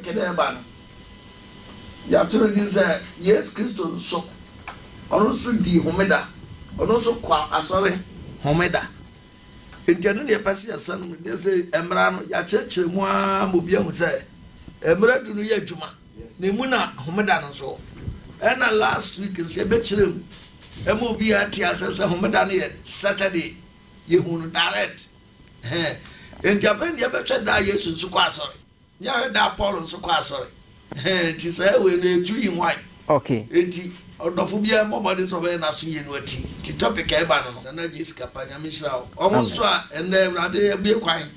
topic there ban. Ya to din say yes Christo so ono so di homeda ono so kwa asore homeda entiano ne pase asan de say emra no ya chechire mu a mobia mu say emra dunu ya adwuma na mu na homeda no so ena last week so be chirem emobi ati asese homeda no ye Saturday ye hunu direct entiafen ye be twa da Yesu so kwa asore ya da Paul so kwa asore ti say we na etu yi wan okay enti odofo bia momode so be na so ye no ati ti topic e ba no na Jessica panya misra o so a ene Ewrade bie kwan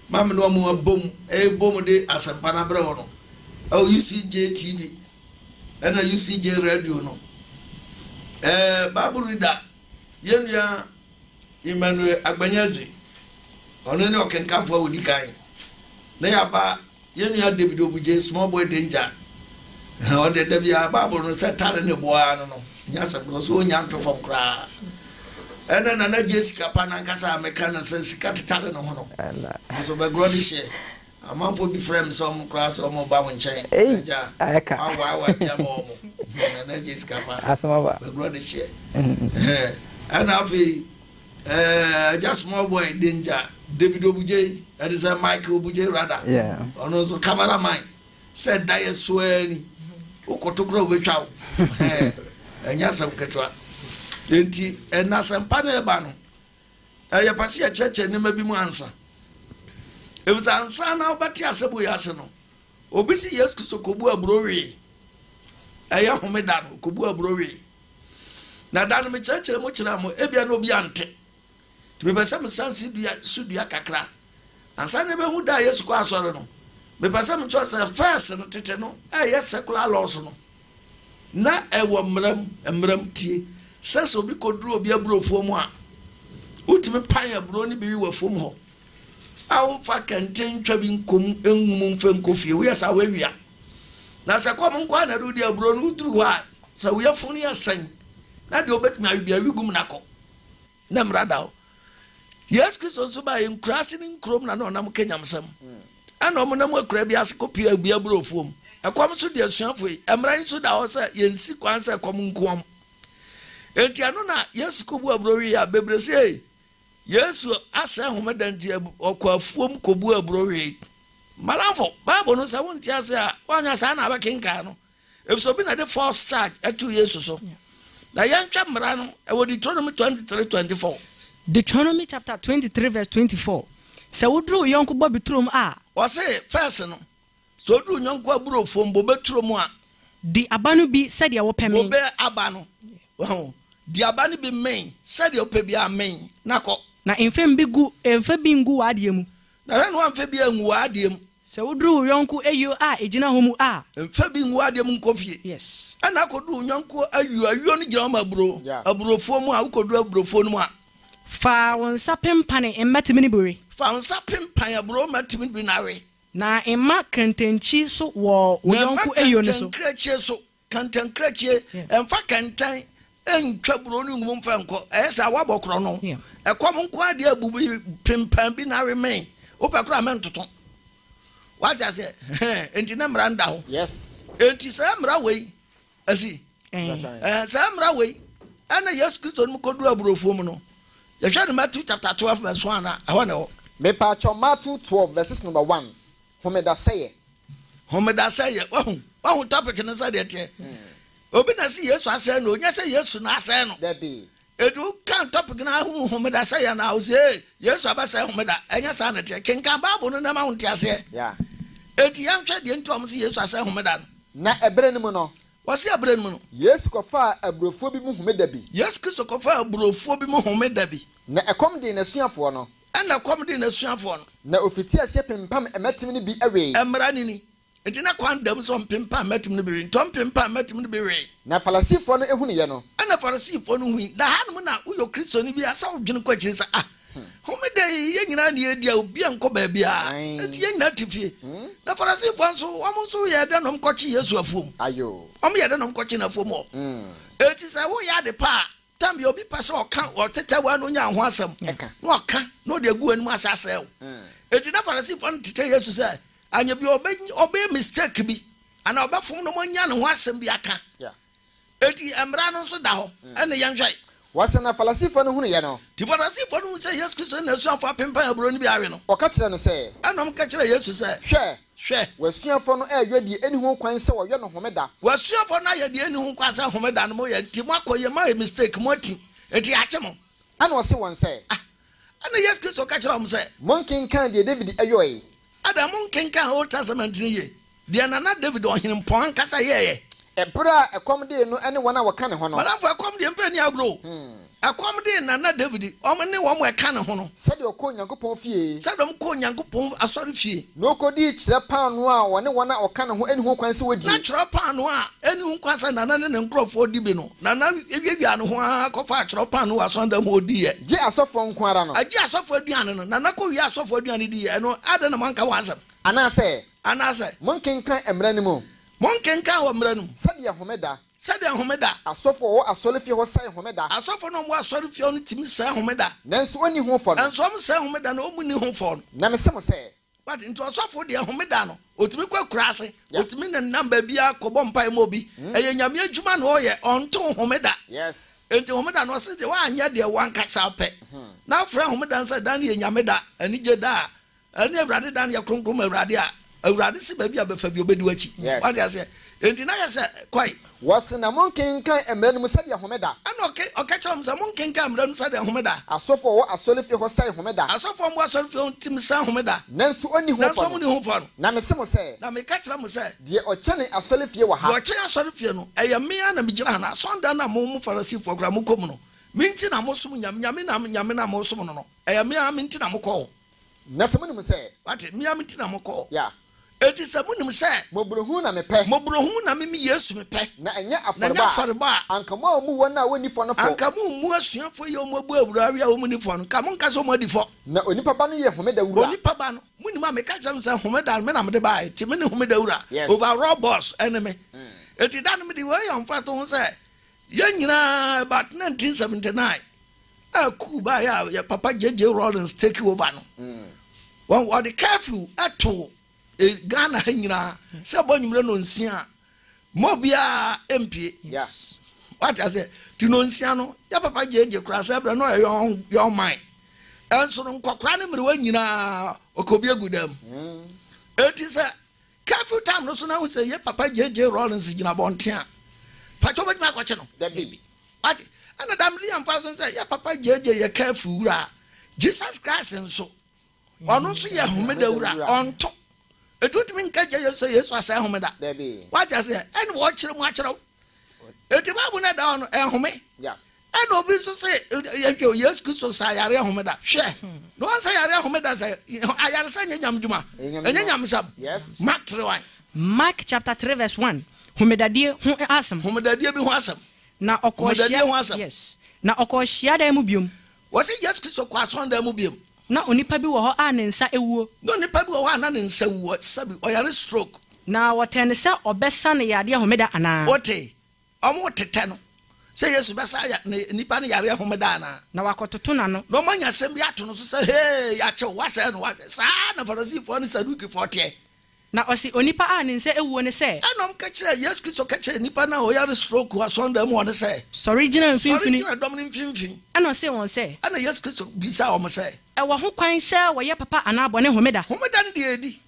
mam no mo bom de asempa na bre wo no o UCJ TV ena UCJ radio no Bible reader yenua Emmanuel Agbanyazi ono ne okenkanfo odi kan na ya ba yenua David Obuje small boy danger on the Dabia Bible no setare ne boa no nya sabro so nya nto fom kra ena na Jessica panankasa mekana sika tetare no hono so be grodi share amanfo bi frame some class o mo ba won chen ja aka awa bia mo na Jessica pa asama ba be grodi share ana afi just small boy danger David Obuje that is a Michael Obuje rather ono so cameraman said that is swearing ukotokro betwa enya sam ketwa enti ena sampa na eba no ya pase ya cheche ne mabi mu ansa ebusa ansa na obati asebo ya ase no obisi Yesu Kristo kobu abrowe eya homeda no kobu abrowe na dan me cheche mo kira mo ebia no obi ante ti me pese me sansi dua kakra ansa ne be hu da Yesu kwa asore no me pese me cho se first no tete no yes secular laws no na ewo mram tie sese obi koduru obi abrofo mu a utimi pan abro ni bi wa fom ho awu fa kanten twa bi nkom enwum mfa nkofie we asa wawia na se kom nkwa na rudi abro no uduru ha sa we afuni asan na de obetumi awibia wigum nako na mrada yes Kristo so ba enkrasi ni nkrom na na kenyamsam ana omo na mo akra bi askopi abi abrofo mu akwam so de asuafo emran so da ho sa yensi kwansa kom nkom enti ano na Yesu kobu abrowi ya bebrese Yesu asa homeda nti okwafuom kobu abrowi malafo Bible no sa wonti asa wanya sa na abakenka no efso bi na the first charge atu Yesu so na yantwa mra no e wo Deuteronomy 23:24 Deuteronomy chapter 23 verse 24 se wodru yonko bobitrom a o se first no so dru yonko abrofo mbo betrom a di abanu bi said ya wo pemi obe abano di abani bi men said you pe bi amen nako na emfem bi ngu wadiem na no amfe bi angu wadiem se wodru yonko eyo a ejina homu a emfe bi ngu wadiem nkofie yes ana kodu yonko ayo no gira ma bro abrofo mu a ukodu abrofo no a fa won sapempane emmatimi ni bore fa won sapempan abro matimi bi nawe na emma kantanchi so wo yonko eyo no so kantankrachie emfa kantan entwa bro no ngum fa nko esa wabokro no ekom nko ade abubu pempan bi na remain opakura mentoto waja se enti na mranda ho yes enti sa mra wei asi sa mra wei ana Yesu Kristo no kodu abrofo mu no ye hwa no Matthew chapter 12 verse 1 na aho ne ho me pa cho Matthew 12 verses number 1 homeda say wahu topic na sa de tie obi na si Yesu asay no onya say Yesu na asay no debi edu kan topic na hu homeda say na o say Yesu abasay homeda enya sa na tie kenkan Bible no na ma hu tie asay eti yantwa de ntom si Yesu asay homeda na ebre ni mu no wasi ebre ni mu no Yesu kofa abrofo bi mu homeda bi Yesu Kristo kofa abrofo bi mu homeda bi na ekom de na suafo no ana kom de na suafo no na ofiti ase pempam emetim ni bi awe emra ni enti na kwandam so mpempa metim no bi ntom pempa metim no bi we na falasifo no ehunu ye no ana falasifo no hu da hanum na uyo Kristo ni bi asa odwene kwa kire sa homeda ye nyina na ye dia obi anko ba bia enti ye nyina tifie na falasifo so wamo so ye da nom kochi Yesu afuom ayo ye da nom kochi na afuom enti sa wo ya de pa tambi obi pasa oka oteta wa no nya ho asem no oka no de agu anu asase enti na falasifo no tete Yesu say anya bi obey mistake bi ana obafom no monya ne ho asem bi aka eti emra no so da ho ene yenhwai wasana falasifo no hunu ye no ti falasifo no say Yesu Kristo na suafo apempa abro ni bi awe no o ka kire no say anom ka kire Yesu say hwe wasuafo no ayodi eni ho kwan se wo ye no homeda wasuafo no ayodi eni ho kwan se homeda no mo ye ti mo akoye ma mistake mo ti eti ache mo ana o se won say ana Yesu Kristo ka kire mo say monkin kan de David ayoyi ada monkin kan Old Testament ni ye de na David ohene mpon kasa ye ebra ekom de no ene wona waka ne ho no bala fo ekom de mpa ni abro ekom de na David o ne wo mo eka ne ho no se de okọ Nyankopon fie se de ko Nyankopon asori fie no ko di kire paano a wone wona oka ne ho eni ho kwan se wodi na kire paano a eni ho kwan se na ne nkrofo di bi no na ewiawia ne ho akọfa kire paano a sonda mo di ye je asofo nko ara no aje asofo aduane no na ko wi asofo aduane di ye no ade na manka wasam anase monkin kan emra ni mu monkin kan wa mra nu sade homeda asofo wo asolefie ho sai homeda asofo no mo asolefie no timi sai homeda nanso oni ho fo no nanso mo sai homeda no omuni ho fo no na me se mo se but into asofo de homeda no otimi kwakura ase otimi na namba bia kobọ mpai mo bi eye nyame adwuma no ye onto homeda yes enti homeda no se de wa anya de wankasa pe na fra homeda nsa dan ye nyame da ani je da ani Awurade dan ye kronkrom Awurade a Awurade se ba bi abefa bi obedi wachi what you say enti na ya se kwai wasna monkin kan emra no sade homeda ana okay chom se monkin kan emra no sade homeda asofo wo asolefie ho sai homeda asofo mo asolefie tim sai homeda nanso oni ho fo no na me se mo se na me ka kira mo se de ochane asolefie wa ha ochane asolefie no eye me ana me gira na sonda na mo Farisifo kra mo kom no minti na mo sum nyame na mo sum no eye me a minti na mo ko na se mo nim se what me a minti na mo ko ya eti se mo nim se mobrohu na me pe mobrohu na me Yesu me pe na enya aforba anka mo mu wona woni fo no fo anka mu asuafo ye mo bu awurawe a wo mu ni fo no ka mo nka so mo di fo na onipa ba no ye homeda wura onipa ba no mu ni ma me ka jam se homeda me na me de ba ti me ni homeda wura overall boss enemy eti dan me di we yon fa to se ye nyina about 1979 aku ba ya papa JJ Rollins take over no won the curfew ato Ghana nyina se bonyumre no nsia mobia MP yes what I say ti no nsia no ya papa jeje kura se bra no your mind enso no nkokra ne mre wa nyina okobi agudam eti se curfew time no so na wo se ye papa JJ Rollins nyina bontia pa cho bajma kwache no the baby what ana damri am fa so se ya papa JJ ye curfew ra Jesus Christ enso ono so ye homeda wura onto etut min ka je Yesu asa homeda what I say and watch mu akere eti babu na da ono ehome yeah and obi so say Yesu Kristo sa yare homeda hwe no ansa yare homeda say ayare sa nyam djuma nyam sam yes Mark chapter 3 verse 1 homedadie ho asem homedadie bi ho asem na okohia yes na okohia da mu biom wose Yesu Kristo kwa sonda mu biom na onipa bi wo ho a ne nsa ewuo no onipa bi wo ho a ne nsa wuo sabi oyare stroke na woten se obesa ne yade homeda ana ote omo tete no se Yesu besa ya nipa ne yare homeda na wakototo na no no manya sem bi ato no so se hey ya che wase no wase sa na Farisifo ne Saduki forte na osi onipa a ne nsa ewuo ne se anom ka kire Yesu Kristo ka kire nipa na oyare stroke wa sonda mu one se original mfimfini domini mfimfini ana se won se ana Yesu Kristo bisa o mo se e wo ho kwan se wo ye papa ana abone homeda ndi edi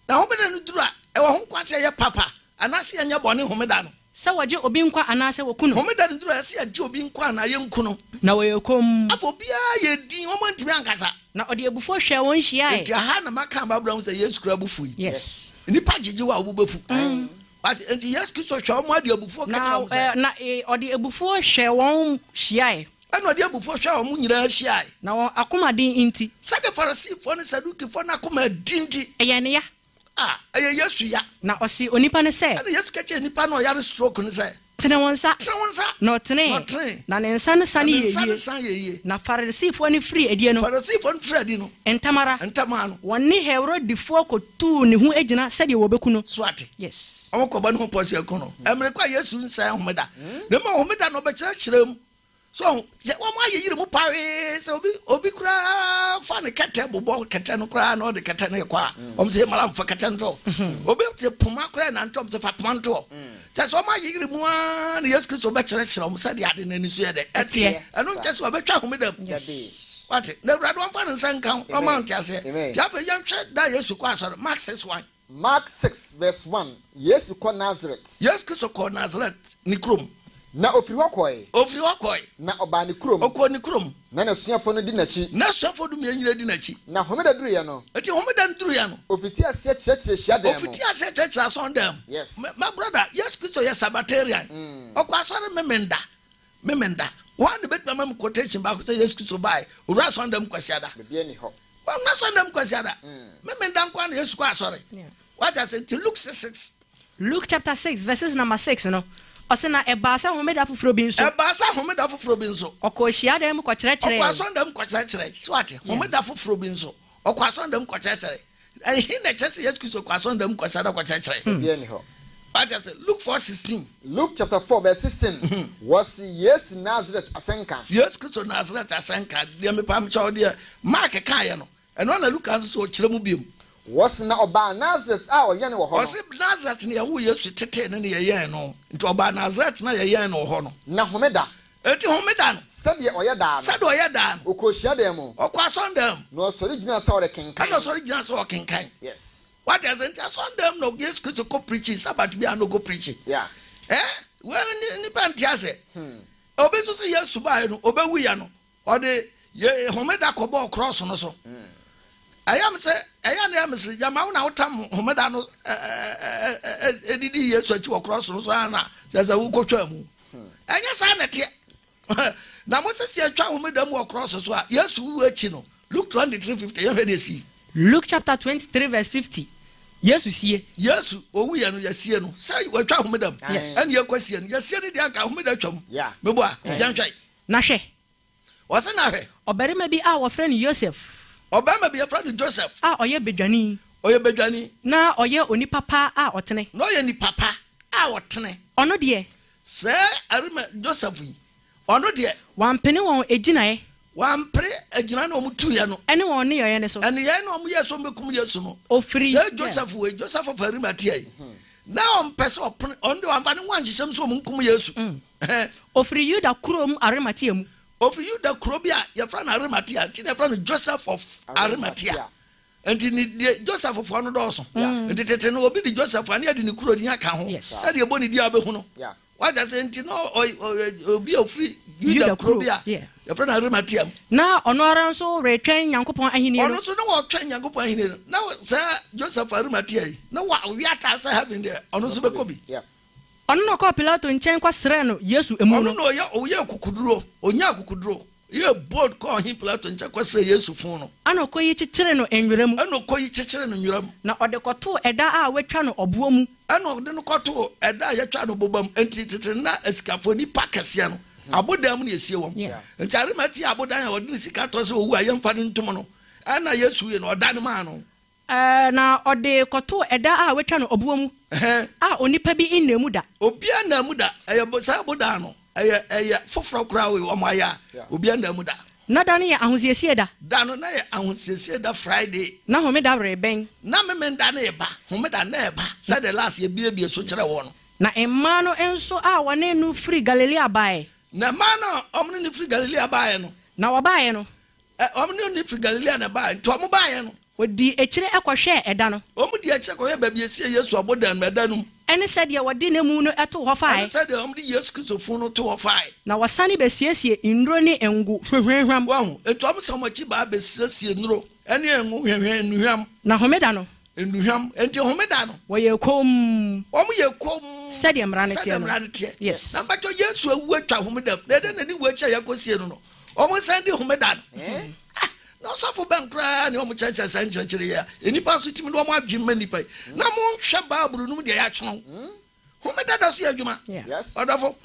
na homeda no duru a e wo ho kwan se ye papa ana se nya bone homeda no se waje obi nkwa ana se wokuno homeda no duru a se age obi nkwa na ye nkuno na wo yekom afo bia ye din wo mantimi ankasa na odi ebufo hwe won hia e nti ha na maka babra se Yesu kra bufu yes nipa jiji wa obubefu but nti Yesu Kristo hwe mo ade ebufo ka tara mo se na odi ebufo hwe won hia e ana odi ebufo hwe wo nyira hia e na won akoma din inti sade Farisifo ne Sadukifo na akoma din ti eye ne ya eye Yesu ya na osi onipa ne se ana Yesu ka che nipa na oyare stroke ne se tene wonsa no tene na ne nsa ne sane ye na Farisifo ne free edie no Farisifo ne free edi no entama no wonni Herodifo ko tu ne hu egina sade wo bekuno swate yes omo ko ba ne ho posi ekono emre kwa Yesu nsa homeda ne ma homeda no be kire kirem so je wa ma yiri mu pare so obi kura fa ne kete bobo kete no kura no de kete ne kwa se mala fa kete nto obi te poma kura na ntom se fa poma nto je so ma yiri mu an Yesu Kristo be kire kire se de ade na ni so ye de etie eno je so be twa homedam what na brad one fa nsan kan o ma ntiase ja fa yan hwe da Yesu kwa so Mark 6:1 Mark 6:1 Yesu ko Nazareth Yesu Kristo ko Nazareth ni krom na ofiri hokoi na oba ni krom okọ ni krom na suafo no di nachi na suafo do mianyira di nachi na homeda duru ye no eti homeda duru ya no ofiti ase kyerɛkyerɛ hyiadam ofiti ase kyerɛkyerɛ asɔndam yes my brother yes Kristo yes Sabbatarian okọ asɔre memenda one bet mama quotation back say yes Kristo bai ura asɔndam kwasiada bebie ni ho wa na asɔndam kwasiada memenda nkwa na Yesu kwa asɔre what I say to Luke chapter 6 verses number 6 no osena ebasa homeda foforo bi nso okohia dem ko kyerɛkyerɛ okwasondam ko kyerɛkyerɛ swate homeda foforo bi nso okwasondam ko kyerɛkyerɛ and na kyerɛ Yesu Kristo kwasondam ko sada ko kyerɛkyerɛ bia ni ho what I say Luke 4:16 Luke chapter 4 verse 16 was yes Nazareth asenka Yesu Kristo Nazareth asenka de me pam chawo de Mark kae no ɛno na Luke nso kyerɛ mu biom was na oba Nazareth oye ne wo ho was Nazareth ne wo Yesu tete ne ye no nti oba Nazareth na ye no ho no na homeda eti homeda no sade oye da no okohia dem okwasondam no sori gina sa ore kenkan no sori gina sa ore kenkan yes what does it asondam no Yesu Kristo ko preaching Sabbath bi no go preaching yeah well ni pantiase obi so se Yesu ba no obewu ya no ode ye homeda ko bo cross no so ayam se ayam se jama na utam homeda no edidi Yesu achi wo cross no so ana sasa wo kotwa mu anya sa na te na mo se se atwa homeda mu wo cross so a Yesu wu achi no Luke 23:50 ye hwede si Luke chapter 23 verse 50 Yesu owu ya no yasie no sai watwa homeda mu ene ye kwasie no yasie ne de aka homeda twam mebo a yan hwai na hwe wose na hwe obarima bi a wo friend Joseph Obama be a friend Joseph. Oye bedwani. Na oye oni papa a otene. No ye ni papa a otene. Ono de. Se arima Joseph yi. Ono de. Wampene won eginae. Wampre egina na omutu ye no. Ene won ne ye ne so. Ene ye na omu ye so mekum Yesu no. Ofiri. Se Joseph we Joseph of Arimathea yi. Na on pese opne on de wanfa ne wan hyesem so omunkum Yesu. Ofiri Yuda kurom Arimathea mu. Of you the Krobia, your friend Arimathea, and your friend Joseph of Arimathea. And in Joseph of one also. And the will be the Joseph and yet in the Kurodia account. Said your bonny diabehuno. What does it know or be a free you the Krobia? Your friend Arimathea. Now, on so retrain Yankopon and he also know what train Yankopon. Now, sir, Joseph Arimathea. No, what we are having there on Usubekobi. Ono ko Pilato nchen kwa sere no Yesu emu no no ya oye kukuduro onya kukuduro ye bold ko hin Pilato nchen kwa sere Yesu fun no ano ko yi chichire no enwerem ano ko yi chichire no nwerem na ode koto eda a wetwa no obuo mu ano ode no koto eda ya twa no bobam enti tete na esikafo ni pakase no abodam na esie wom enti Arimathea abodan ya ode sika to se owu ayemfa ne ntom no ana Yesu ye no odan ma no na ode koto eda a wetwa no obuo mu a onipa bi inemu da obia na mu da sa boda no foforo kra we o maya obia na mu da na da ne ya ahosiesie da no na ya ahosiesie da Friday na homeda reben na memenda na eba homeda na eba sa the last ye bie so kire wo no na emma no enso a wone nu free Galilea bae na ma no omni ni free Galilea bae no na wabae no omni ni free Galilea na bae to mo bae no odi ekire ekohwe eda no omudi ekire ko ye ba bie sie Yesu abodan meda no ene said ye wodi na mu no eto ho fae ene said omudi Yesu Kristo fun no to ho fae na wasane be siesie ndro ne engu hwehwehwam wahu eto am se mochi ba be siesie ndro ene engu hwehwe nuhwam na homeda no enuhwam enti homeda no wo ye kom ye kom said ye mrane tie yes na bacho Yesu awu atwa homeda na de na ni wu acha yakosie no omo sande homeda no no so for bankra ni omo chacha sanchire ya enipa so timi do omo adwemma nipa na mo nhwe baaburu num de ya twon homeda da so adwuma yes odafo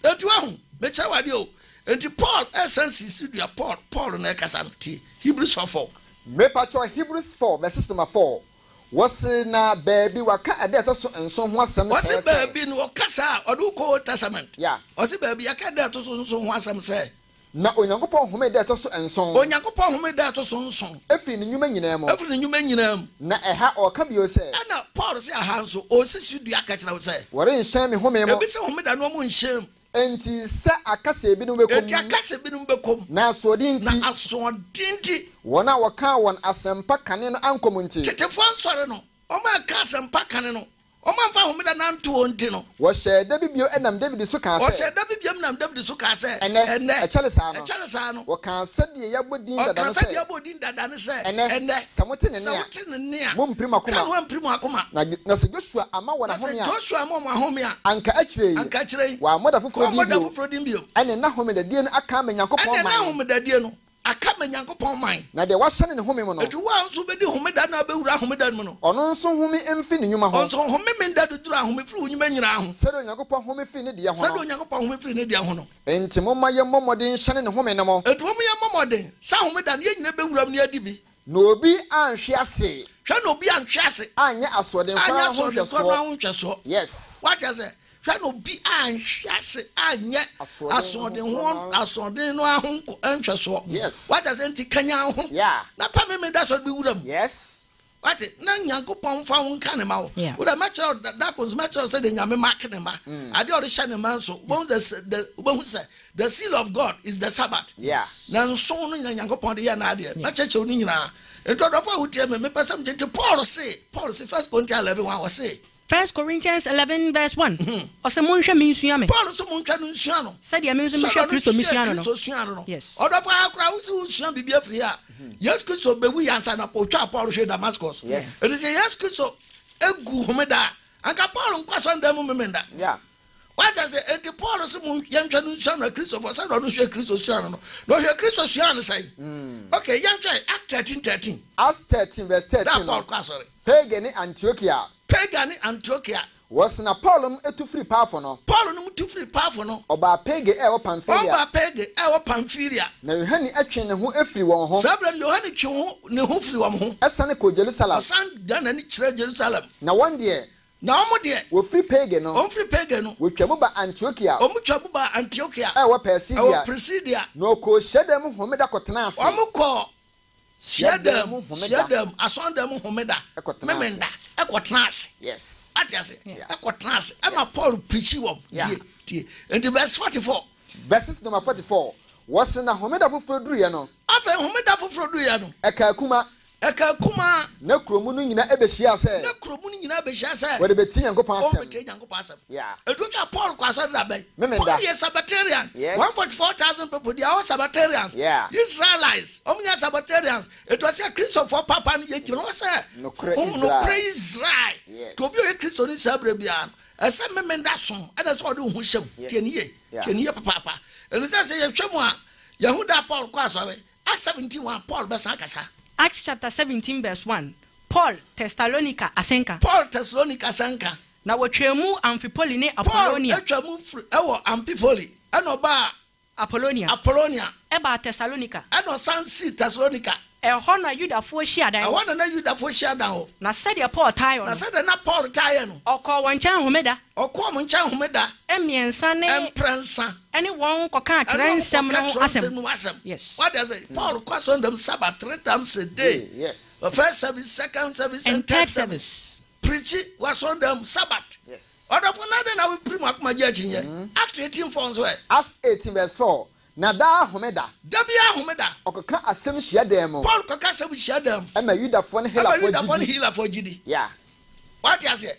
etu ahu me cha wade o enti Paul essence studio Paul na kasa ti Hebrews 4 me pacho Hebrews 4 verses number 4 Was na baby waka ade to so enso ho asem say. Was baby no kasa odu ko testament. Yeah. Was baby aka ade to so enso ho asem say. Na onyankopon home ade to so enso. Onyankopon home ade to so enso. Efi ni nyuma nyina mu. Efi ni nyuma nyina mu. Na eha o ka bio say. Na Paul say aha so o sisi du aka kira say. Wore nhyan me home mo. Ebi say home da no mo nhyan. Enti sa akasa ebi no bekom. Enti akasa ebi no bekom. Na asodin ti. Na asodin ti. Wona waka won asempa kane no ankomunti. Tetefo ansore no. Oma ka asempa kane no. Oma mfa homeda nanto onti no. Wo she da bibio enam David so ka se. Wo she da bibio enam David so ka se. Ene echale sa no. Wo kan sade yabodin dada no se. Wo kan sade yabodin dada no se. Ene samote ne ne. Mo mprim akoma. Kan wo mprim akoma. Na se Joshua ama wona home a. Joshua ama mo home a. Anka akire. Wa moda foforo bio. Ene na home da die no aka menyankopon man. Ene na home da die no. Aka menyankopon man. Na de wahye ne home mo no. Etu wa nso be di home da na be wura home da mo no. Ono nso home emfi ne nyuma ho. Onso home men da dudura home firi nyuma nyina ho. Sede onyankopon home firi ne de ho. Sede onyankopon home firi ne de ho no. Enti momma ye momodin hyane ne home ne mo. Etu momma ye momodin. Sa home da ne nyina be wura ne adibi. Na obi anhwe ase. Hwe na obi anhwe ase. Anye asoden kwa ho hweso. Yes. What is it? Hwe na obi anhwe ase anye asoden ho asoden no ahonko anhweso. Yes. What is it kanya ho? Yeah. Na pa me da so be wuram. Yes. What na nyankopon fa won kan ma wo. Wo da match that was match say the nyame mark ne ma. Ade o de hye ne man so. Won the seal of God is the Sabbath. Yeah. Na nso no nyankopon de ya na ade. Na cheche no nyina. Ento do fa wutie me pesam je Paul say 1 Corinthians 11:1 was say 1 Corinthians 11:1. Ose monhwe me nsua me. Paul so monhwe no nsua no. Said ya me nso monhwe Kristo me sua no. Yes. Odo fa akra wo so nsua bibia free a. Yes Kristo be wu yansa na potwa Paul hwe Damascus. Yes. It is yes Kristo egu homeda. Anka Paul nkwaso ndam memenda. Yeah. What I say enti Paul so monhwe nsua no Kristo for say no hwe Kristo sua no. No hwe Kristo sua no say. Okay, yanhwe Act 13:13. Acts 13:13. That Paul kwaso. Pagan Antiochia. Was na Paul etu free powerful no. Paul no tu free powerful no. Oba Pege e wo Pamphylia. Oba Pege e wo Pamphylia. Na Yohane atwe ne ho afiri won ho. Sabra Yohane twe ho ne ho firi won ho. Esane ko Jerusalem. Osan Ghana ni kire Jerusalem. Na one day. Na omo de. Wo free Pege no. On free Pege no. Wo twa mu ba Antiochia. Omo twa mu ba Antiochia. E wo Pisidia. E wo Pisidia. No ko hyedam homeda kotena ase. Omo ko hyedam asondam homeda. Memenda ekotena ase. Yes. Atiase ekotena ase. Ama Paul preach wom. Tie. And verse 44. Verses number 44. Was na homeda foforo duru ye no. Afa homeda foforo duru ye no. Eka kuma na kromu no nyina ebehia se wode beti yankopon asem yeah edutwa Paul kwaso da ben Paul is Sabbatarian 144,000 people they are Sabbatarians Israelites omnia Sabbatarians it was a Christopher papa no ye gino se no praise right to be a Christian in Sabrebia asa memenda som ada so de hu hyem tieniye papa and say ye twemu a Yehuda Paul kwaso Acts 17:1 Paul besa kasa Acts chapter 17:1. Paul Thessalonica asenka. Na wotwemu Amphipoli ne Apollonia. Paul atwemu ewo Amphipoli. Eno ba Apollonia. Eba Thessalonica. Eno sansi Thessalonica. Eho na Yudafo hia dan. Eho na Yudafo hia dan ho. Na said Paul tayo. Na said na Paul tayo no. Okọ woncha homeda. Okọ moncha homeda. Emiensa ne emprensa. Any one koka nsem no asem. Yes. What does it? Paul calls on them Sabbath 3 times a day. Yes. The first service, second service, and third service. Preaching was on them Sabbath. Yes. Order for nothing. I will pre-mark my judging here. Act 18:4 where? Acts 18:4. Nada homeda. Dabia homeda. Okoka asem hia dem. Paul koka asem hia dem. Ema Yudafo ne hila for gidi. Yeah. What you say?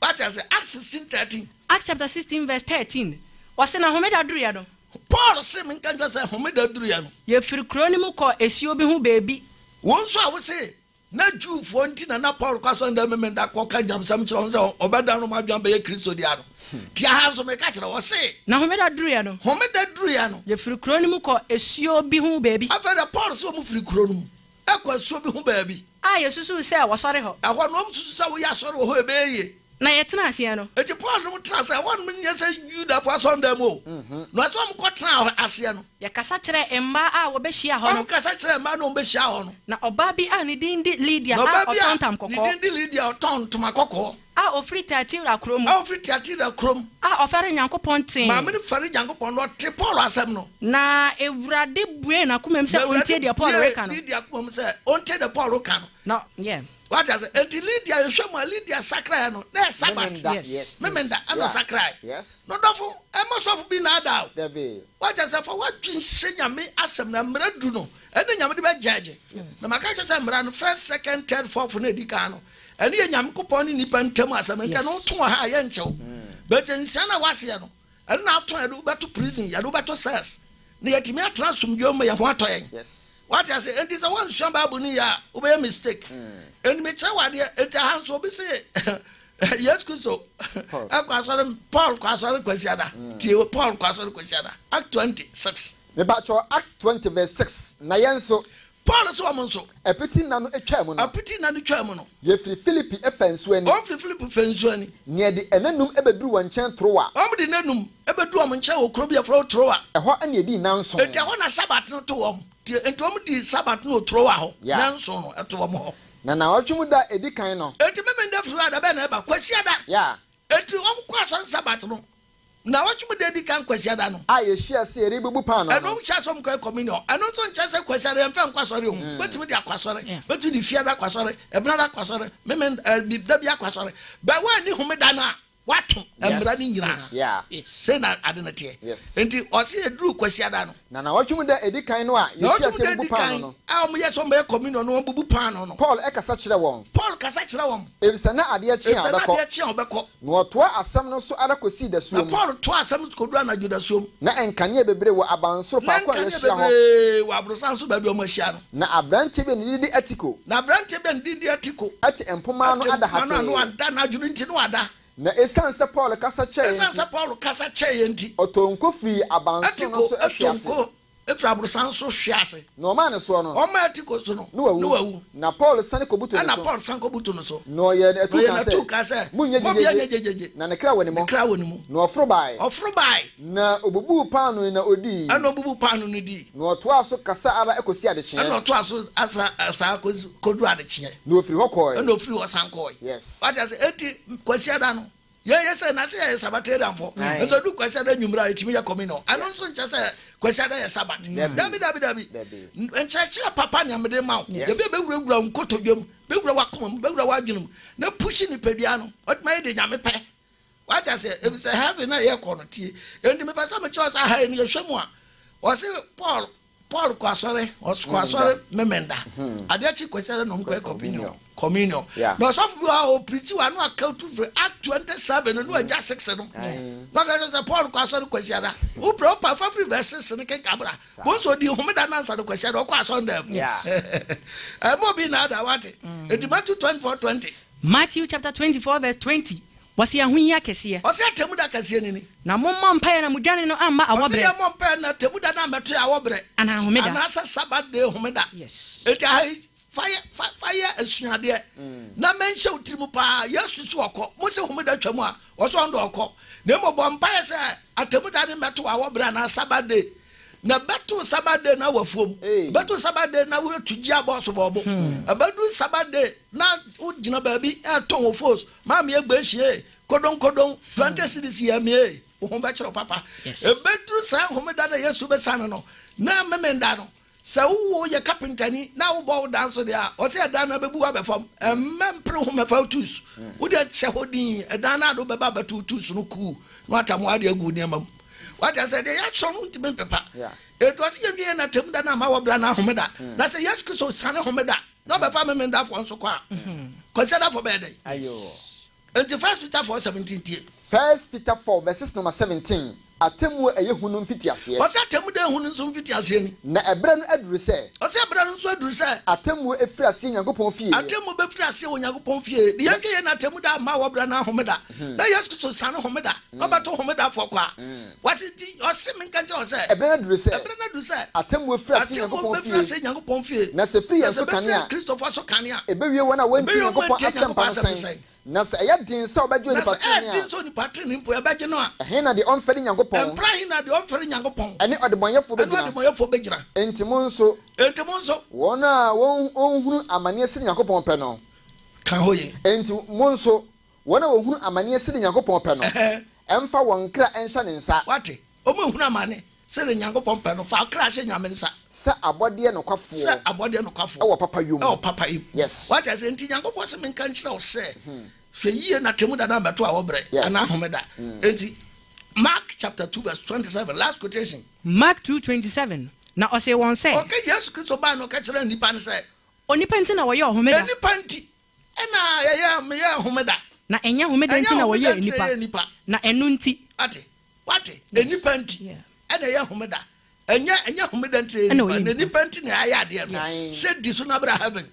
Acts 16:13. Acts chapter 16:13. Was na homeda duru ya no. Paul say me kan say homeda duru ya no. Ye firi kro ni mu ko esio bi hu beebi. Won so a wo say na Jew fo nti na Paul kwaso nda memenda ko ka jam sam kire on say obeda no ma dwan be ye Kristo dia no. Ti ha so me ka kire wo say na homeda duru ya no. Ye firi kro ni mu ko esio bi hu beebi. After Paul so mu firi kro no mu. E ko esio bi hu beebi. Ah, Yesusu say wo sori ho. Ehwo no mu susu say wo ya sori wo ho ebeye. na yetena asia no eti Paul no tra say one me say Juda for Sunday mo no so am ko tra asia no ya kasa kire emba a wo be hia ho no kasa kire emba no be hia ho no na oba bi a ne din di Lydia a otontam kokko ne din di Lydia otontam kokko a ofri Tiatira krom a ofere Nyankopɔn ten ma me fere Nyankopɔn no te Paul asem no na ewurade bue na komem se ontie de Paul reka no Lydia komem se ontie de Paul reka no yeah. What does it? Until Lydia, you show my Lydia Sacra, no, there's Sabbath. Yes. Memenda, I know Sacra. Yes. No, therefore, I must have been out. What does it for what you say? Me as some number do no, and then you will be judge. The Macacha Samran, first, second, third, fourth, and Edicano. And you am coupon in Nipan Thomas, and no to a high end show. But in Sana Wasiano, and now to do back to prison, Yadubato says. Near Timia transform your may want. Yes. What I say, and this is one Shambabunia, obey a mistake. And me tell what it hands will be say. Yes, Kuso. Paul Quasar Quasiada. Paul Quasar Quasiada. Act 26. The Bachelor Acts 20 verse 6. Nayanso. Paul is woman so. A petit nano a chairman. A petit nano chairman. Ye free Philippi a fensweni. Only Philippi fensweni. Near the enenum ebedru and chan thrower. The nenum ebedru and chan will crobia for thrower. A what and ye di nanso. If you want a Sabbath no to and to me Sabbath no thrower. Nanso at one. Na ochumuda edi kan no. Eti memenda fru ada be na ba kwasiada. Yeah. Eti kwaso Sabbath no. Na ochumuda edi kan kwasiada no. Ye share say ribubu pan no. Eno mcha so mko communion. Eno so ncha se kwasiada emfa nkwasore o. Betumi dia kwasore. Betumi fiada kwasore. Ebnada kwasore. Memenda da bia kwasore. Ba wa ni homeda na. Watu emra ni nyina. Yeah. Say na adenete. Yes. Enti osi eduru kwasiada no. Na ochumuda edi kan no a ye share say ribubu pan no. A mo yeso mbe communion no bubu pan no. Paul ekasa kire won. Paul kasa kire won. Ebisa na ade achi abeko. No to asam no so ara kosi da suom. Paul to asam ko dura na juda suom. Na enkane bebre wo abansoro pa kwa yehia ho. Wo abrosan so ba bi o mahia no. Na abrante be ni di atiko. Na abrante be ni di atiko. Ati empoma no ada hate. Na no ada na judu nti no ada. Na esanse Paul kasa che. Esanse Paul kasa che nti. Otonko free abansoro no so atonko. Efra abrosan so hwiase. No man so no. O ma atiko so no. No wawu. Na Paul sane kobuto no so. Na Paul sane kobuto no so. No ye etu ka se. Munye jejeje. Na nekra woni mo. Nekra woni mu. No ofro bai. Ofro bai. Na obubu panu na odi. Ana obubu panu no di. No to aso kasa ara ekosi adeche. Ana to aso asa kodu adeche. No ofri hokoi. Ana ofri wasankoi. Yes. What I say eti kwasi ada no. Yes, na say Sabbatarian for. So do kwasi ada nyumra etimi ya komino. Ano so ncha say kwasi ada ya Sabbath. Dabi. Encha papa nya mede ma. Ye be wura nkotodwam. Be wura wakom, be wura wadwunum. Na pushi ni pedua no. Otma de nyame pe. What I say if say heaven na ye kono tie. Endi me pasa me choose aha ni yehwemu a. O say Paul kwasore memenda. Ade chi kwasi ada no mko communion. But some people are pretty one who account to Act 27 and no just 6 no. No say Paul kwasore kwasiada. Who proper 5 verses in Cabra. Once o di homeda na answer the question o kwaso ndem. Yeah. Mo bi na da what? Matthew 24:20. Matthew chapter 24 verse 20. Wasi ahunya kese. Wasi atemuda kese ni. Na momma mpae na mudwane no amma awobre. Wasi ya mompa na temuda na meto ya awobre. Ana homeda. Ana sa Sabbath day homeda. Yes. Eti fire esuade na menhye utirimu pa yesu so okọ mo se homeda twam a wo so ndo okọ na mo bompa se atemuda ne meto awobra na Sabbath na beto Sabbath na wafuom beto Sabbath na wo tuji aboso bobo abedu Sabbath na ugina baabi eton wo force ma me egbehie kodon 20 cities ya me wo ba kiro papa ebedu sa homeda na yesu be san no na memenda no sa wo ye carpenter ni na wo bo dance dia o se da na bebu abefam empre ho mefa tus wo de che hodin da na do beba betu tus no ku no atamu ade agu ni amam what I said ya tro no ntime pepa it was ye na tem da na ma wo bra na homeda na say yes ku so sane homeda no befa memenda fo nso kwa consider for bed ayo and First Peter 4:17 First Peter 4 verses number 17 atemu eye hunu mfiti ase o se atemu de hunu nso mfiti ase ni na ebra no aduru se o se ebra no nso aduru se atemu efiri ase Nyankopon fie atemu be firi ase Nyankopon fie de yake ye na atemu da ma wobra na homeda na yesu so sane homeda no bato homeda fo kwa wasi o se menka nje o se ebra no aduru se atemu efiri ase Nyankopon fie na se firi yesu kania Christopher so kania ebewie wona wanti Nyankopon asem pa sen na sɛ ɛyɛ den sɛ ɔbɛgye nipa tene a din so nipa tene mpo ɛbɛgye no a ɛhe na de ɔmfɛre nyankopɔn ɛmpra he na de ɔmfɛre nyankopɔn ɛne ɔdebɔnyɛfo bɛgyina enti mo nso wɔn a wɔnhunu amanneɛ sɛ nyankopɔn pɛ no ka ho ye enti mo nso wɔn a wɔhunu amanneɛ sɛ nyankopɔn pɛ no ɛmfa wɔn kra ɛnhyɛ ne nsa wate ɔmo hunu amane sɛ nyankopɔn pɛ no fa kra hyɛ nyame nsa sɛ abɔdeɛ nokwafoɔ ɛwɔ papa yom yes wate sɛ nti nyankopɔn sɛ menka nkyerɛ wo sɛ hwɛ yie na temu da na bɛto a wɔbrɛ ana homeda enti Mark chapter 2 verse 27 last quotation Mark 2:27 na ɔsɛ wɔn sɛ okay Yesu Kristo ba no ka kyerɛ nipa no sɛ onipa nti na wɔyɛ homeda nipa nti ɛna yɛyɛ homeda na ɛnyɛ homeda nti na wɔyɛ nipa na ɛno nti wate nipa nti ɛna yɛ homeda ɛnyɛ homeda nti na nipa nti na ayɛ adeɛ no sɛ di so na bra heaven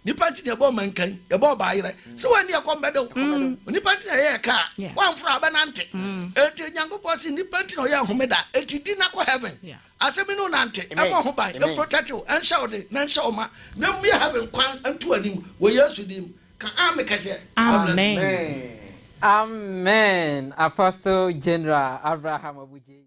nipa nti na yɛbɔ mankan yɛbɔ baayerɛ sɛ wani yɛkɔ mbɛde nipa nti na yɛ ka wɔmfra bɛnante enti nyankopɔn sɛ nipa nti na ɔyɛ homeda enti di na kɔ heaven asɛmi no nante ɛmɔ ho ban ɛprotect wo ɛnhyɛ wo de na nhyɛ wo ma na mu yɛ heaven kwan nto anim wɔ Yesu dim ka ame kɛsɛ amen Apostle General Abraham Abuje